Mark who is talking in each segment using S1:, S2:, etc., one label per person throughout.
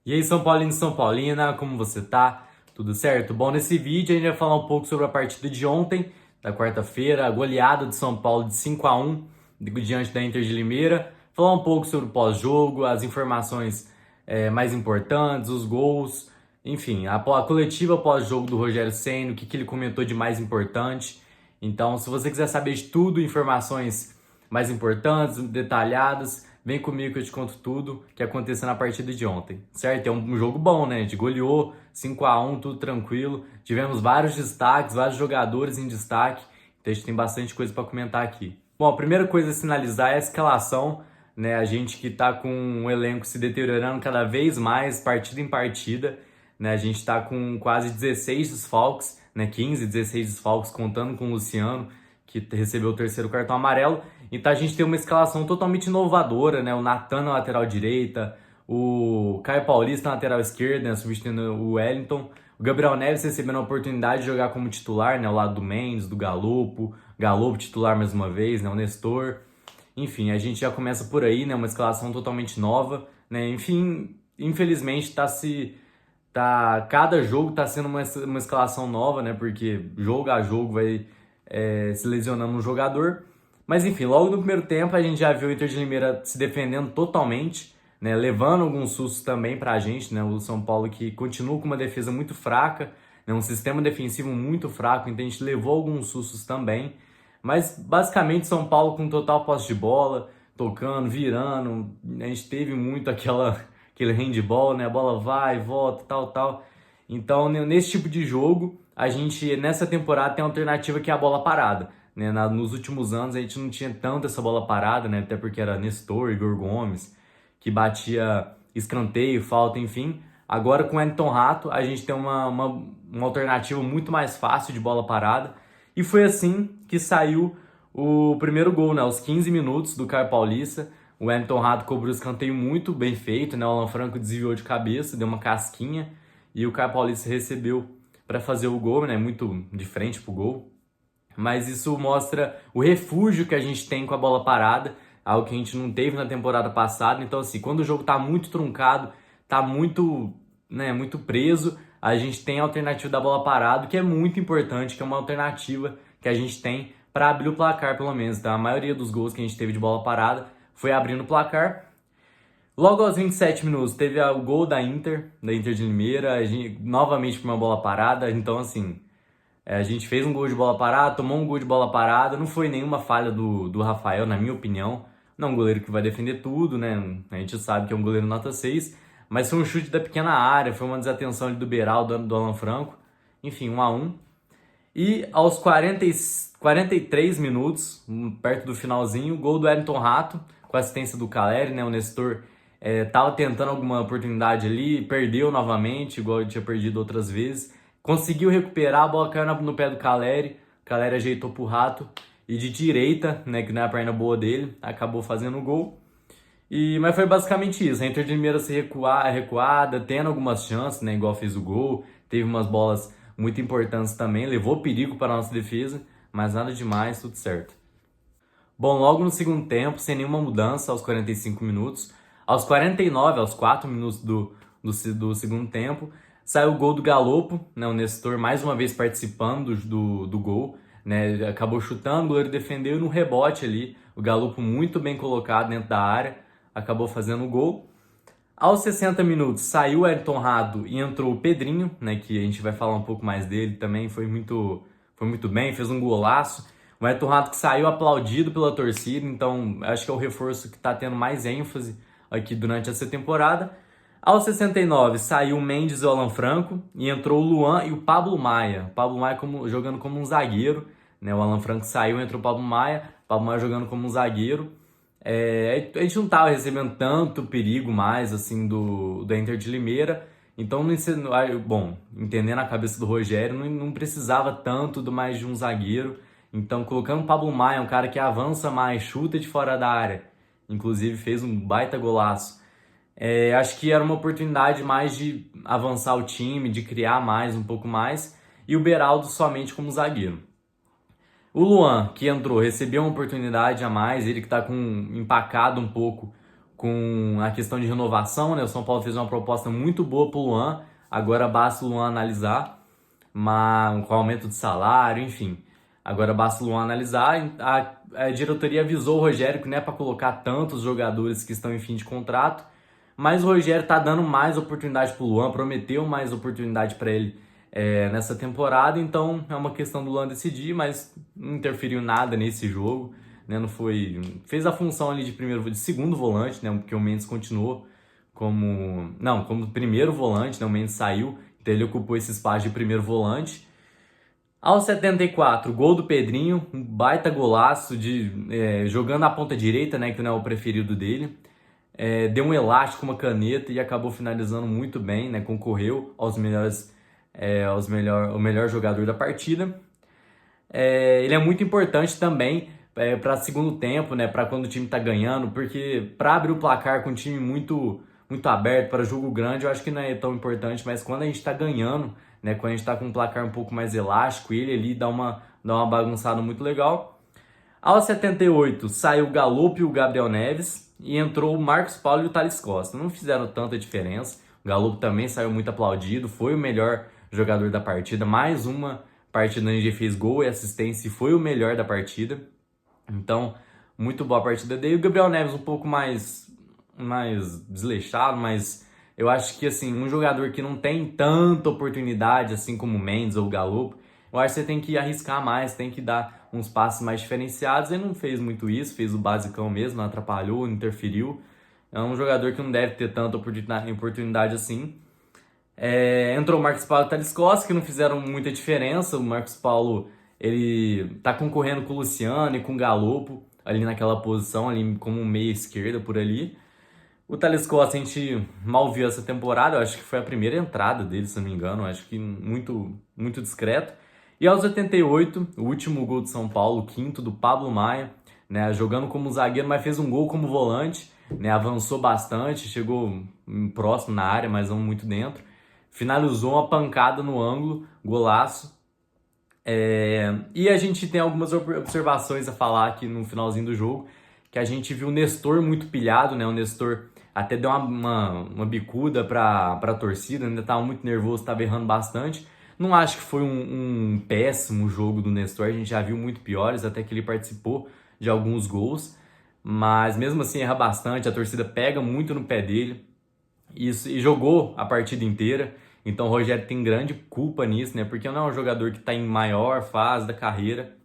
S1: E aí, São Paulino e São Paulina, como você tá? Tudo certo? Bom, nesse vídeo a gente vai falar um pouco sobre a partida de ontem, da quarta-feira, a goleada de São Paulo de 5-1 diante da Inter de Limeira. Falar um pouco sobre o pós-jogo, as informações mais importantes, os gols, enfim, a coletiva pós-jogo do Rogério Ceni, o que ele comentou de mais importante. Então, se você quiser saber de tudo, informações mais importantes, detalhadas, vem comigo que eu te conto tudo que aconteceu na partida de ontem, certo? É um jogo bom, né? A gente goleou 5-1, tudo tranquilo. Tivemos vários destaques, vários jogadores em destaque. Então a gente tem bastante coisa para comentar aqui. Bom, a primeira coisa a sinalizar é a escalação, né? A gente que tá com o elenco se deteriorando cada vez mais, partida em partida, né? A gente tá com quase 16 desfalques, né? 15, 16 desfalques, contando com o Luciano, que recebeu o terceiro cartão amarelo. Então a gente tem uma escalação totalmente inovadora, né? O Natan na lateral direita, o Caio Paulista na lateral esquerda, né? Substituindo o Wellington, o Gabriel Neves recebendo a oportunidade de jogar como titular, né? Ao lado do Mendes, do Galopo titular mais uma vez, né? O Nestor. Enfim, a gente já começa por aí, né? Uma escalação totalmente nova, né? Enfim, infelizmente cada jogo tá sendo uma escalação nova, né? Porque jogo a jogo vai se lesionando um jogador. Mas enfim, logo no primeiro tempo a gente já viu o Inter de Limeira se defendendo totalmente, né? Levando alguns sustos também pra gente, né? O São Paulo que continua com uma defesa muito fraca, né? Um sistema defensivo muito fraco, então a gente levou alguns sustos também. Mas basicamente São Paulo com total posse de bola, tocando, virando. A gente teve muito aquele handball, né? A bola vai, volta, tal, tal. Então, nesse tipo de jogo, a gente, nessa temporada, tem a alternativa que é a bola parada. Né? Nos últimos anos, a gente não tinha tanto essa bola parada, né? Até porque era Nestor, Igor Gomes, que escanteio, falta, enfim. Agora, com o Wellington Rato, a gente tem uma alternativa muito mais fácil de bola parada. E foi assim que saiu o primeiro gol, né? Aos 15 minutos do Caio Paulista. O Wellington Rato cobrou o escanteio muito bem feito, né? O Alan Franco desviou de cabeça, deu uma casquinha. E o Caio Paulista recebeu para fazer o gol, né? Muito de frente pro gol. Mas isso mostra o refúgio que a gente tem com a bola parada, algo que a gente não teve na temporada passada. Então, assim, quando o jogo tá muito truncado, tá muito, né, muito preso, a gente tem a alternativa da bola parada, que é muito importante, que é uma alternativa que a gente tem para abrir o placar, pelo menos. Tá? A maioria dos gols que a gente teve de bola parada foi abrindo o placar. Logo aos 27 minutos, teve o gol da Inter de Limeira, novamente com uma bola parada. Então, assim, a gente fez um gol de bola parada, tomou um gol de bola parada. Não foi nenhuma falha do Rafael, na minha opinião. Não é um goleiro que vai defender tudo, né? A gente sabe que é um goleiro nota 6. Mas foi um chute da pequena área, foi uma desatenção ali do Beraldo, do Alan Franco. Enfim, 1-1. E aos 43 minutos, perto do finalzinho, gol do Wellington Rato, com assistência do Caleri, né? O Nestor tava tentando alguma oportunidade ali, perdeu novamente, igual ele tinha perdido outras vezes. Conseguiu recuperar, a bola caiu no pé do Caleri, o Caleri ajeitou pro Rato, e de direita, né, que não é a perna boa dele, acabou fazendo o gol. Mas foi basicamente isso, a Inter de Limeira se recuada, tendo algumas chances, né, igual fez o gol, teve umas bolas muito importantes também, levou perigo para a nossa defesa, mas nada demais, tudo certo. Bom, logo no segundo tempo, sem nenhuma mudança, aos 45 minutos, aos 49, aos 4 minutos do segundo tempo, saiu o gol do Galopo, né, o Nestor mais uma vez participando do gol, né, ele acabou chutando, o goleiro defendeu e no rebote ali, o Galopo muito bem colocado dentro da área, acabou fazendo o gol. Aos 60 minutos saiu o Ayrton Rado e entrou o Pedrinho, né, que a gente vai falar um pouco mais dele também, foi muito bem, fez um golaço. O Ayrton Rado que saiu aplaudido pela torcida, então acho que é o reforço que está tendo mais ênfase aqui durante essa temporada. Aos 69 saiu o Mendes e o Alan Franco e entrou o Luan e o Pablo Maia. O Pablo Maia jogando como um zagueiro, né? O Alan Franco saiu, entrou o Pablo Maia jogando como um zagueiro. A gente não estava recebendo tanto perigo mais assim do Inter de Limeira, então bom, entendendo a cabeça do Rogério, não precisava tanto do mais de um zagueiro. Então colocando o Pablo Maia, um cara que avança mais, chuta de fora da área, inclusive fez um baita golaço. Acho que era uma oportunidade mais de avançar o time, de criar mais, um pouco mais, e o Beraldo somente como zagueiro. O Luan, que entrou, recebeu uma oportunidade a mais, ele que está empacado um pouco com a questão de renovação, né? O São Paulo fez uma proposta muito boa pro Luan, agora basta o Luan analisar, com aumento de salário, enfim. Agora basta o Luan analisar. A diretoria avisou o Rogério que não é para colocar tantos jogadores que estão em fim de contrato, mas o Rogério tá dando mais oportunidade pro Luan, prometeu mais oportunidade para ele nessa temporada, então é uma questão do Luan decidir, mas não interferiu nada nesse jogo, né? Não foi, fez a função ali de segundo volante, né? Porque o Mendes continuou como primeiro volante, né? O Mendes saiu, então ele ocupou esse espaço de primeiro volante. Aos 74, gol do Pedrinho, um baita golaço jogando a ponta direita, né? Que não é o preferido dele. Deu um elástico, uma caneta e acabou finalizando muito bem, né? Concorreu aos melhores, o melhor jogador da partida. Ele é muito importante também para segundo tempo, né? Para quando o time tá ganhando, porque para abrir o placar com um time muito aberto para jogo grande, eu acho que não é tão importante, mas quando a gente tá ganhando, né? Quando a gente tá com um placar um pouco mais elástico, ele ali dá uma bagunçada muito legal. Aos 78, saiu o Gallop e o Gabriel Neves e entrou o Marcos Paulo e o Thales Costa. Não fizeram tanta diferença. O Gallop também saiu muito aplaudido, foi o melhor jogador da partida. Mais uma partida onde ele fez gol e assistência e foi o melhor da partida. Então, muito boa a partida dele. O Gabriel Neves um pouco mais desleixado, mas eu acho que assim, um jogador que não tem tanta oportunidade assim como o Mendes ou o Gallop, eu acho que você tem que arriscar mais, tem que dar uns passes mais diferenciados. Ele não fez muito isso, fez o basicão mesmo, não atrapalhou, não interferiu. É um jogador que não deve ter tanta oportunidade assim. Entrou o Marcos Paulo e o Thales Costa, que não fizeram muita diferença. O Marcos Paulo, ele tá concorrendo com o Luciano e com o Galopo, ali naquela posição, ali como meia esquerda por ali. O Thales Costa a gente mal viu essa temporada, eu acho que foi a primeira entrada dele, se não me engano, eu acho que muito discreto. E aos 88, o último gol de São Paulo, o quinto do Pablo Maia, né, jogando como zagueiro, mas fez um gol como volante, né, avançou bastante, chegou próximo na área, mas não muito dentro. Finalizou uma pancada no ângulo, golaço. E a gente tem algumas observações a falar aqui no finalzinho do jogo, que a gente viu o Nestor muito pilhado, né? O Nestor até deu uma bicuda para a torcida, ainda estava muito nervoso, estava errando bastante. Não acho que foi um péssimo jogo do Nestor, a gente já viu muito piores, até que ele participou de alguns gols, mas mesmo assim erra bastante, a torcida pega muito no pé dele e jogou a partida inteira. Então o Rogério tem grande culpa nisso, né? Porque não é um jogador que está em maior fase da carreira.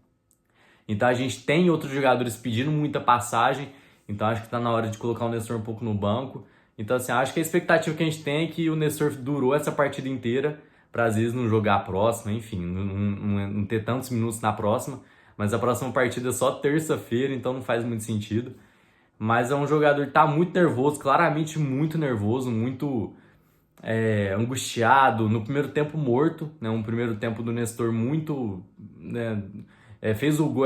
S1: Então a gente tem outros jogadores pedindo muita passagem. Então acho que está na hora de colocar o Nestor um pouco no banco. Então assim, acho que a expectativa que a gente tem é que o Nestor durou essa partida inteira para às vezes não jogar a próxima, enfim, não ter tantos minutos na próxima. Mas a próxima partida é só terça-feira, então não faz muito sentido. Mas é um jogador que está muito nervoso, claramente muito nervoso, muito angustiado, no primeiro tempo morto, né? Um primeiro tempo do Nestor muito, né? Fez o gol,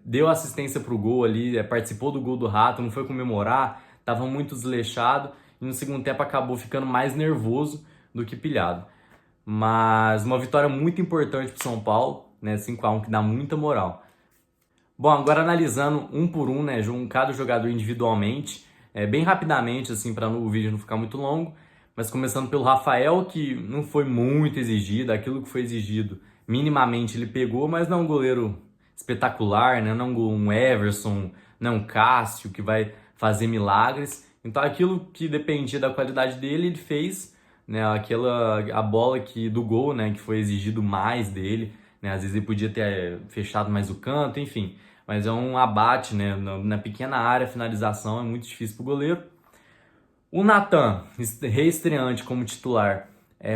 S1: deu assistência pro gol ali, participou do gol do Rato, não foi comemorar, tava muito desleixado e no segundo tempo acabou ficando mais nervoso do que pilhado. Mas uma vitória muito importante pro São Paulo, né? 5-1, que dá muita moral. Bom, agora analisando um por um, né? Cada jogador individualmente, bem rapidamente, assim, para o vídeo não ficar muito longo. Mas começando pelo Rafael, que não foi muito exigido, aquilo que foi exigido, minimamente ele pegou, mas não é um goleiro espetacular, né? Não um Everson, não é um Cássio que vai fazer milagres. Então aquilo que dependia da qualidade dele, ele fez, né? A bola do gol, né? Que foi exigido mais dele, né? Às vezes ele podia ter fechado mais o canto, enfim. Mas é um abate, né? Na pequena área, finalização é muito difícil para o goleiro. O Natan, reestreante como titular,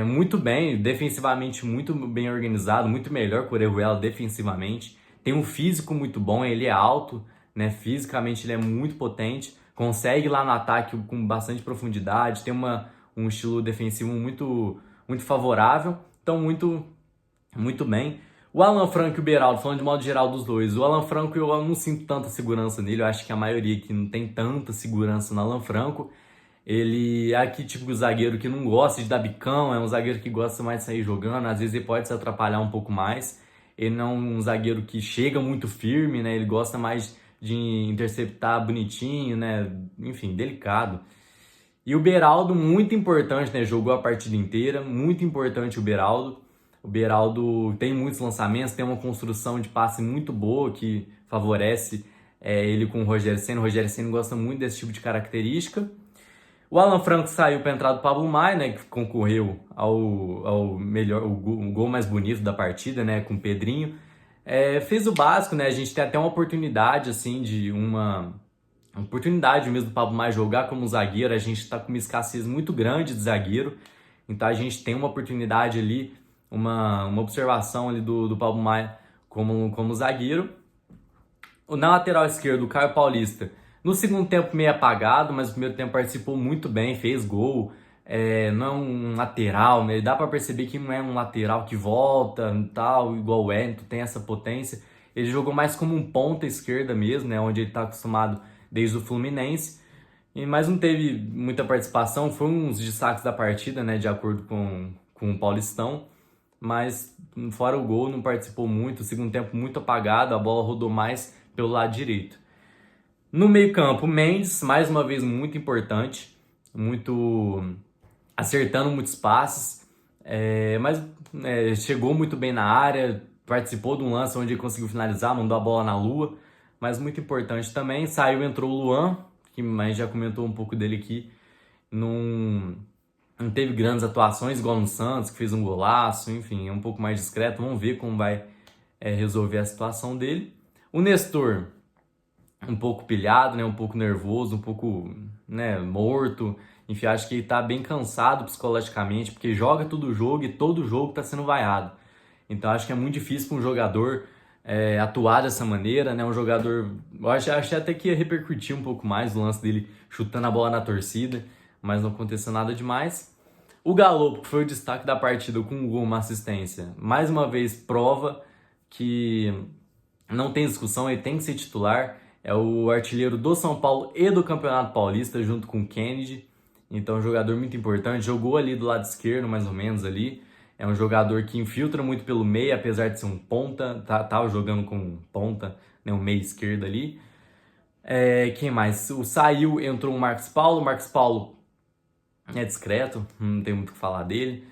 S1: muito bem, defensivamente muito bem organizado, muito melhor que o Orejuela defensivamente. Tem um físico muito bom, ele é alto, né? Fisicamente ele é muito potente, consegue ir lá no ataque com bastante profundidade, tem um estilo defensivo muito favorável, então muito bem. O Alan Franco e o Beraldo, falando de modo geral dos dois, o Alan Franco eu não sinto tanta segurança nele, eu acho que a maioria aqui não tem tanta segurança no Alan Franco. Ele é aquele tipo de zagueiro que não gosta de dar bicão, é um zagueiro que gosta mais de sair jogando, às vezes ele pode se atrapalhar um pouco mais. Ele não é um zagueiro que chega muito firme, né? Ele gosta mais de interceptar bonitinho, né? Enfim, delicado. E o Beraldo, muito importante, né? Jogou a partida inteira, muito importante o Beraldo. O Beraldo tem muitos lançamentos, tem uma construção de passe muito boa que favorece ele com o Rogério Ceni. O Rogério Ceni gosta muito desse tipo de característica. O Alan Franco saiu para entrar do Pablo Maia, né, que concorreu ao melhor, o gol mais bonito da partida, né, com o Pedrinho. Fez o básico, né? A gente tem até uma oportunidade, assim, de uma oportunidade mesmo do Pablo Maia jogar como zagueiro. A gente está com uma escassez muito grande de zagueiro, então a gente tem uma oportunidade ali, uma observação ali do Pablo Maia como zagueiro. Na lateral esquerda, o Caio Paulista, no segundo tempo meio apagado, mas no primeiro tempo participou muito bem, fez gol. Não é um lateral, né? Dá para perceber que não é um lateral que volta e tal, igual o Wellington, tem essa potência. Ele jogou mais como um ponta esquerda mesmo, né? Onde ele está acostumado desde o Fluminense. Mas não teve muita participação, foi uns destaques da partida, né? De acordo com o Paulistão. Mas fora o gol, não participou muito. O segundo tempo muito apagado, a bola rodou mais pelo lado direito. No meio-campo, Mendes, mais uma vez muito importante, muito acertando muitos passes, mas chegou muito bem na área, participou de um lance onde ele conseguiu finalizar, mandou a bola na lua, mas muito importante também. Saiu, entrou o Luan, que a gente já comentou um pouco dele aqui, não teve grandes atuações, igual no Santos, que fez um golaço, enfim, é um pouco mais discreto. Vamos ver como vai resolver a situação dele. O Nestor, um pouco pilhado, né, um pouco nervoso, um pouco, né, morto. Enfim, acho que ele tá bem cansado psicologicamente, porque joga todo jogo e todo jogo tá sendo vaiado. Então acho que é muito difícil para um jogador atuar dessa maneira, né? Um jogador, eu achei até que ia repercutir um pouco mais o lance dele chutando a bola na torcida, mas não aconteceu nada demais. O Galo, que foi o destaque da partida com um gol, uma assistência, mais uma vez prova que não tem discussão, ele tem que ser titular. É o artilheiro do São Paulo e do Campeonato Paulista, junto com o Kennedy. Então, um jogador muito importante. Jogou ali do lado esquerdo, mais ou menos ali. É um jogador que infiltra muito pelo meio, apesar de ser um ponta. Tava jogando com ponta, né, um meio esquerdo ali. Quem mais? Saiu, entrou o Marcos Paulo. O Marcos Paulo é discreto, não tem muito o que falar dele.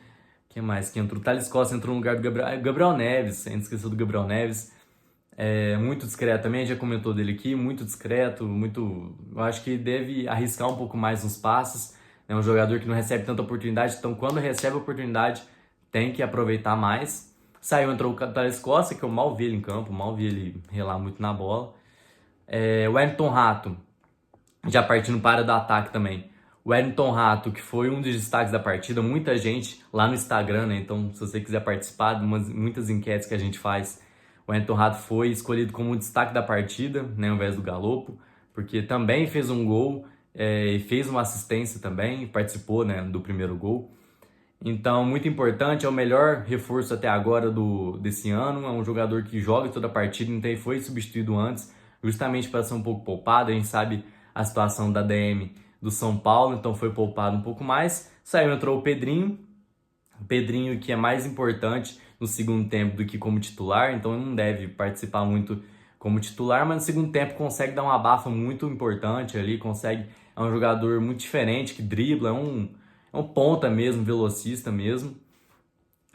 S1: Quem mais que entrou? O Thales Costa entrou no lugar do Gabriel Neves. A gente esqueceu do Gabriel Neves. Muito discreto também, já comentou dele aqui, muito discreto, muito. Eu acho que deve arriscar um pouco mais nos passes. É um jogador que não recebe tanta oportunidade, então quando recebe a oportunidade tem que aproveitar mais. Saiu, entrou o Thales Costa, que eu mal vi ele em campo, mal vi ele relar muito na bola. O Wellington Rato, já partindo para do ataque também. O Wellington Rato, que foi um dos destaques da partida, muita gente lá no Instagram, né? Então, se você quiser participar de muitas enquetes que a gente faz, o Wellington Rato foi escolhido como o destaque da partida, né, ao invés do Galopo, porque também fez um gol e fez uma assistência também, participou, né, do primeiro gol. Então, muito importante, é o melhor reforço até agora desse ano. É um jogador que joga toda a partida, então ele foi substituído antes, justamente para ser um pouco poupado. A gente sabe a situação da DM do São Paulo, então foi poupado um pouco mais. Saiu, entrou o Pedrinho. O Pedrinho, que é mais importante no segundo tempo do que como titular, então ele não deve participar muito como titular, mas no segundo tempo consegue dar uma abafa muito importante ali, é um jogador muito diferente, que dribla, é um ponta mesmo, velocista mesmo,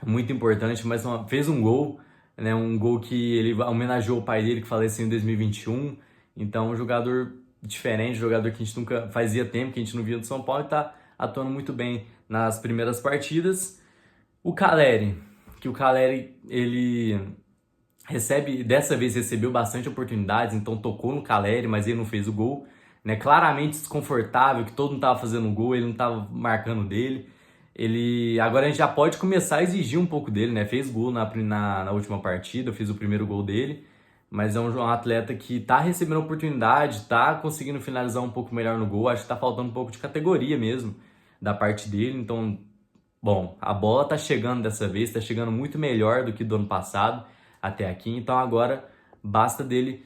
S1: muito importante, mas fez um gol, né, um gol que ele homenageou o pai dele, que faleceu em 2021, então um jogador diferente, um jogador que a gente nunca fazia tempo, que a gente não via do São Paulo, e tá atuando muito bem nas primeiras partidas. O Caleri, ele dessa vez recebeu bastante oportunidades, então tocou no Caleri, mas ele não fez o gol, né? Claramente desconfortável, que todo mundo estava fazendo gol, ele não estava marcando dele. Agora a gente já pode começar a exigir um pouco dele, né? Fez gol na última partida, fez o primeiro gol dele, mas é um atleta que está recebendo oportunidade, está conseguindo finalizar um pouco melhor no gol. Acho que está faltando um pouco de categoria mesmo da parte dele, então. Bom, a bola tá chegando dessa vez, tá chegando muito melhor do que do ano passado até aqui, então agora basta dele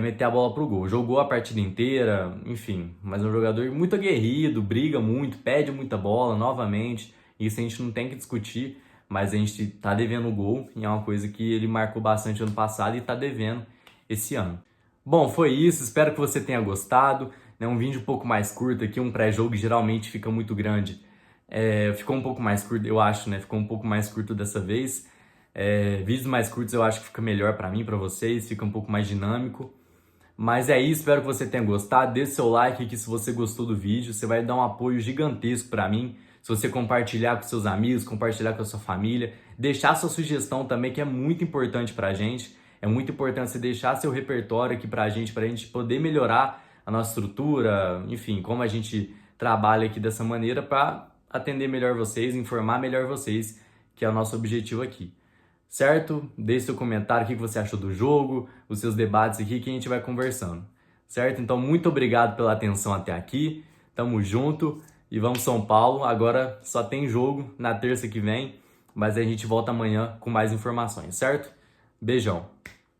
S1: meter a bola pro gol. Jogou a partida inteira, enfim, mas é um jogador muito aguerrido, briga muito, pede muita bola novamente, isso a gente não tem que discutir, mas a gente tá devendo o gol, e é uma coisa que ele marcou bastante ano passado e tá devendo esse ano. Bom, foi isso. Espero que você tenha gostado. Né? Um vídeo um pouco mais curto aqui, um pré-jogo que geralmente fica muito grande. Ficou um pouco mais curto, eu acho, né? Ficou um pouco mais curto dessa vez. Vídeos mais curtos eu acho que fica melhor pra mim, pra vocês, fica um pouco mais dinâmico. Mas é isso, espero que você tenha gostado. Deixe seu like aqui se você gostou do vídeo. Você vai dar um apoio gigantesco pra mim. Se você compartilhar com seus amigos, compartilhar com a sua família, deixar sua sugestão também, que é muito importante pra gente. É muito importante você deixar seu repertório aqui pra gente poder melhorar a nossa estrutura, enfim, como a gente trabalha aqui dessa maneira para atender melhor vocês, informar melhor vocês, que é o nosso objetivo aqui. Certo? Deixe seu comentário, o que você achou do jogo, os seus debates aqui, que a gente vai conversando. Certo? Então, muito obrigado pela atenção até aqui. Tamo junto e vamos São Paulo. Agora só tem jogo na terça que vem, mas a gente volta amanhã com mais informações, certo? Beijão!